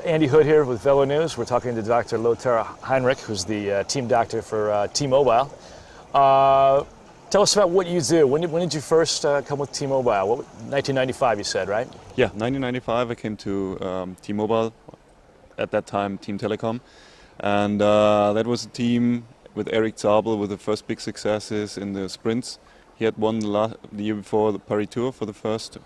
Andy Hood here with Velo News. We're talking to Dr. Lothar Heinrich, who's the team doctor for T-Mobile. Tell us about what you do. When did you first come with T-Mobile? 1995, you said, right? Yeah, 1995 I came to T-Mobile, at that time Team Telecom. And that was a team with Eric Zabel with the first big successes in the sprints. He had won the year before the Paris Tour for the first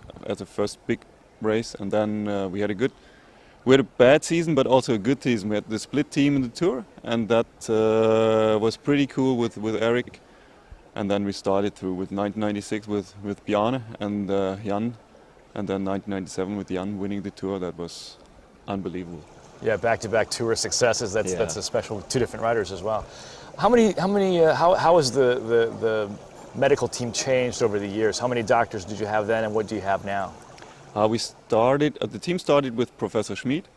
big race, and then we had a bad season, but also a good season. We had the split team in the Tour, and that was pretty cool with Eric. And then we started through with 1996 with Bjarne and Jan, and then 1997 with Jan winning the Tour. That was unbelievable. Yeah, back-to-back Tour successes. That's a special. Two different riders as well. How has the medical team changed over the years? How many doctors did you have then, and what do you have now? The team started with Professor Schmid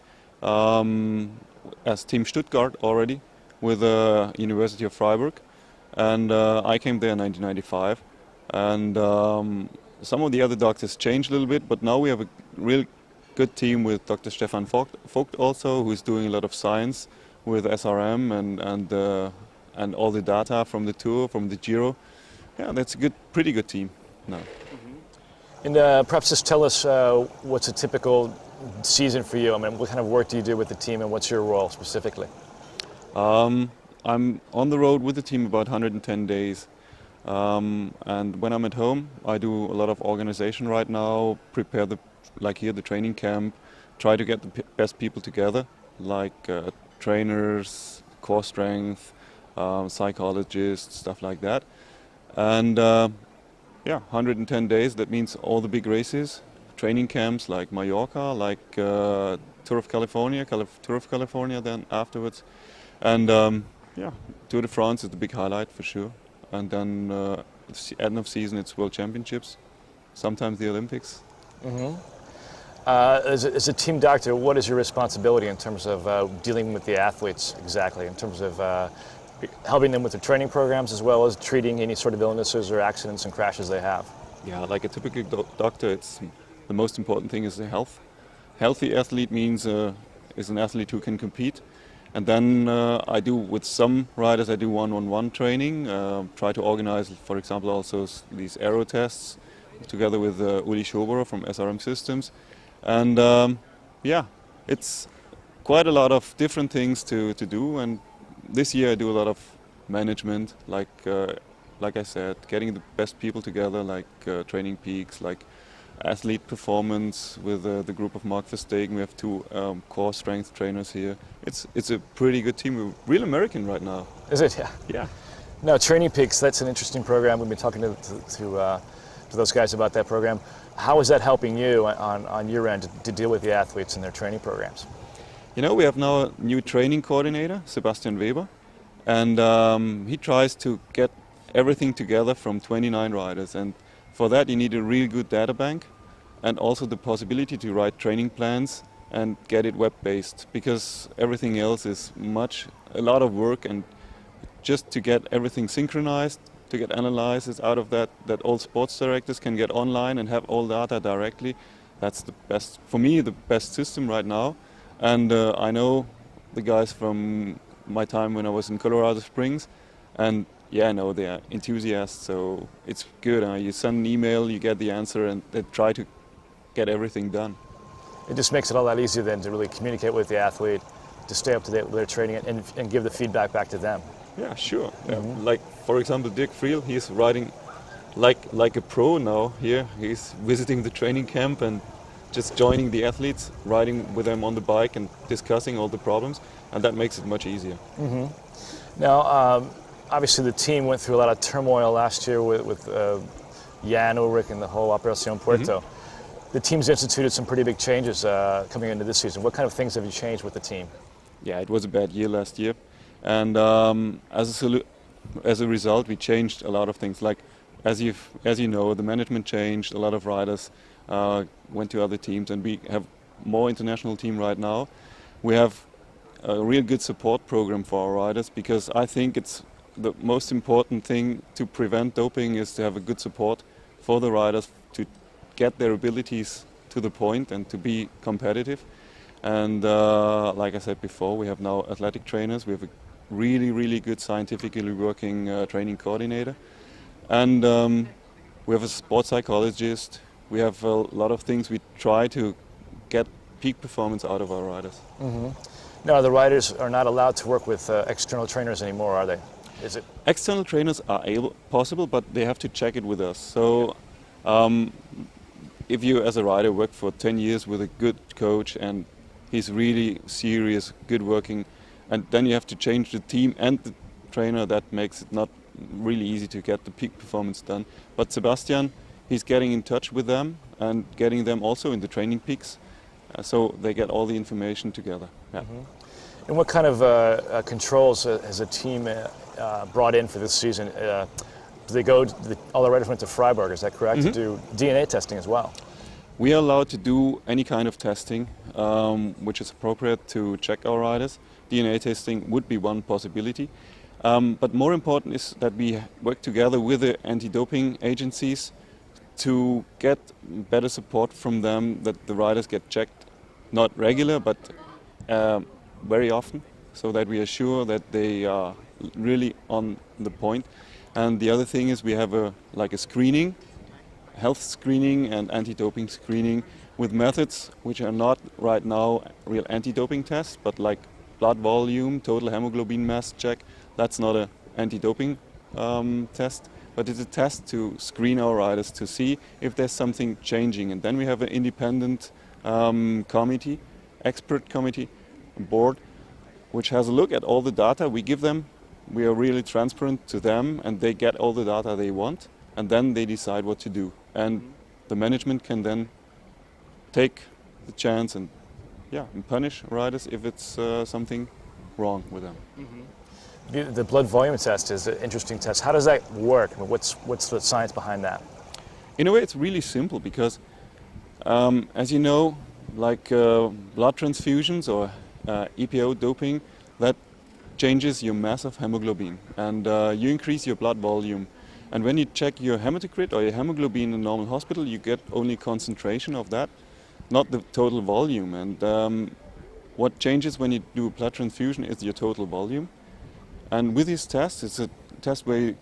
as Team Stuttgart already with the University of Freiburg, and I came there in 1995. And some of the other doctors changed a little bit, but now we have a real good team with Dr. Stefan Vogt also, who's doing a lot of science with SRM and all the data from the Tour, from the Giro. Yeah, that's a pretty good team now. And perhaps just tell us what's a typical season for you. I mean, what kind of work do you do with the team, and what's your role specifically? I'm on the road with the team about 110 days. And when I'm at home, I do a lot of organization right now, prepare the training camp, try to get the best people together, like trainers, core strength, psychologists, stuff like that. And 110 days, that means all the big races, training camps like Mallorca, like Tour of California then afterwards. And Tour de France is the big highlight for sure. And then at the end of season it's World Championships, sometimes the Olympics. Mm-hmm. As a team doctor, what is your responsibility in terms of dealing with the athletes exactly, in terms of helping them with their training programs as well as treating any sort of illnesses or accidents and crashes they have? Yeah, like a typical doctor, it's the most important thing is the health. Healthy athlete means is an athlete who can compete. And then I do, with some riders, I do one-on-one training, try to organize, for example, also these aero tests together with Uli Schoberer from SRM Systems. And it's quite a lot of different things to do. And this year I do a lot of management, like I said, getting the best people together, like training peaks, like athlete performance with the group of Mark Verstegen. We have two core strength trainers here. It's a pretty good team. We're real American right now. Is it? Yeah. Yeah. No, Training Peaks, that's an interesting program. We've been talking to those guys about that program. How is that helping you on your end to deal with the athletes and their training programs? You know, we have now a new training coordinator, Sebastian Weber, and he tries to get everything together from 29 riders. And for that you need a really good data bank and also the possibility to write training plans and get it web-based, because everything else is a lot of work, and just to get everything synchronized, to get analysis out of that all sports directors can get online and have all data directly. That's the best, for me, the best system right now. And I know the guys from my time when I was in Colorado Springs, and yeah, I know they're enthusiasts, so it's good. You send an email, you get the answer, and they try to get everything done. It just makes it a lot easier then to really communicate with the athlete, to stay up to date with their training, and give the feedback back to them. Yeah, sure. Mm-hmm. Like, for example, Dirk Friel, he's riding like a pro now here. He's visiting the training camp and just joining the athletes, riding with them on the bike and discussing all the problems, and that makes it much easier. Mm-hmm. Now, obviously the team went through a lot of turmoil last year with Jan Ulrich and the whole Operación Puerto. Mm-hmm. The team's instituted some pretty big changes coming into this season. What kind of things have you changed with the team? Yeah, it was a bad year last year, and as a result, we changed a lot of things. Like, as you know, the management changed. A lot of riders went to other teams, and we have more international team right now. We have a real good support program for our riders, because I think it's the most important thing to prevent doping is to have a good support for the riders to get their abilities to the point and to be competitive. And like I said before, we have now athletic trainers. We have a really good scientifically working training coordinator. And we have a sports psychologist. We have a lot of things. We try to get peak performance out of our riders. Now, the riders are not allowed to work with external trainers anymore, are they? Is it? External trainers are possible, but they have to check it with us. So if you as a rider work for 10 years with a good coach and he's really serious, good working, and then you have to change the team and the trainer, that makes it not really easy to get the peak performance done. But Sebastian, he's getting in touch with them and getting them also in the training peaks, so they get all the information together. Yeah. And what kind of controls has a team brought in for this season? Do they go? All the riders went to Freiburg, is that correct? To do DNA testing as well. We are allowed to do any kind of testing which is appropriate to check our riders. DNA testing would be one possibility. But more important is that we work together with the anti-doping agencies to get better support from them, that the riders get checked, not regular, but very often, so that we are sure that they are really on the point. And the other thing is we have a screening, health screening and anti-doping screening with methods which are not right now real anti-doping tests, but like blood volume, total hemoglobin mass check. That's not an anti-doping test, but it's a test to screen our riders to see if there's something changing. And then we have an independent committee, expert committee, board, which has a look at all the data we give them. We are really transparent to them, and they get all the data they want, and then they decide what to do. And the management can then take the chance and punish riders if it's something wrong with them. The blood volume test is an interesting test. How does that work? I mean, what's the science behind that? In a way, it's really simple because, as you know, like blood transfusions or EPO doping, that changes your mass of hemoglobin, and you increase your blood volume. And when you check your hematocrit or your hemoglobin in a normal hospital, you get only concentration of that, not the total volume. And what changes when you do blood transfusion is your total volume. And with this test, it's a test where you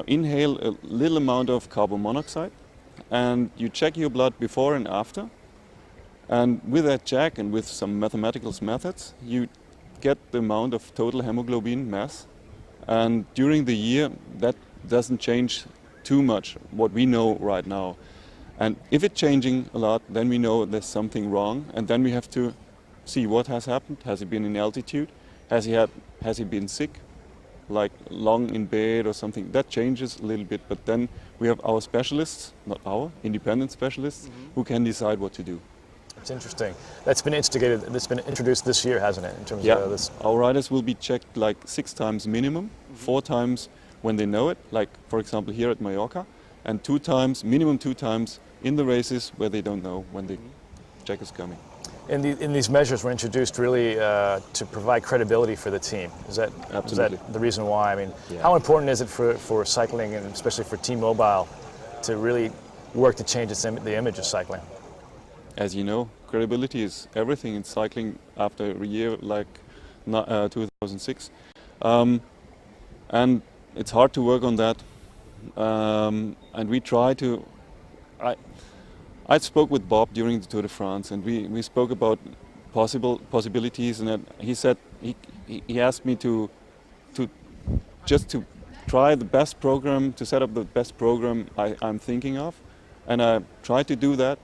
inhale a little amount of carbon monoxide, and you check your blood before and after. And with that check and with some mathematical methods, you get the amount of total hemoglobin mass. And during the year, that doesn't change too much, what we know right now. And if it's changing a lot, then we know there's something wrong, and then we have to see what has happened. Has he been in altitude? Has he been sick, like long in bed or something? That changes a little bit, but then we have our specialists, not our, independent specialists, who can decide what to do. It's interesting. That's been introduced this year, hasn't it? In terms of this. Our riders will be checked like 6 times minimum, 4 times when they know it, like for example here at Mallorca, and minimum 2 times in the races where they don't know when the check is coming. And these measures were introduced really to provide credibility for the team. Is that the reason why? I mean, how important is it for cycling, and especially for Team Mobile, to really work to change the image of cycling? As you know, credibility is everything in cycling after a year like 2006. And it's hard to work on that. And we try to... I spoke with Bob during the Tour de France, and we spoke about possibilities, and he said he asked me to try the best program, to set up the best program I'm thinking of, and I tried to do that.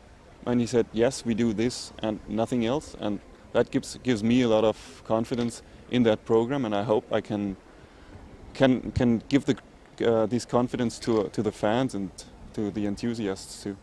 And he said, yes, we do this and nothing else, and that gives me a lot of confidence in that program, and I hope I can give this confidence to the fans and to the enthusiasts too.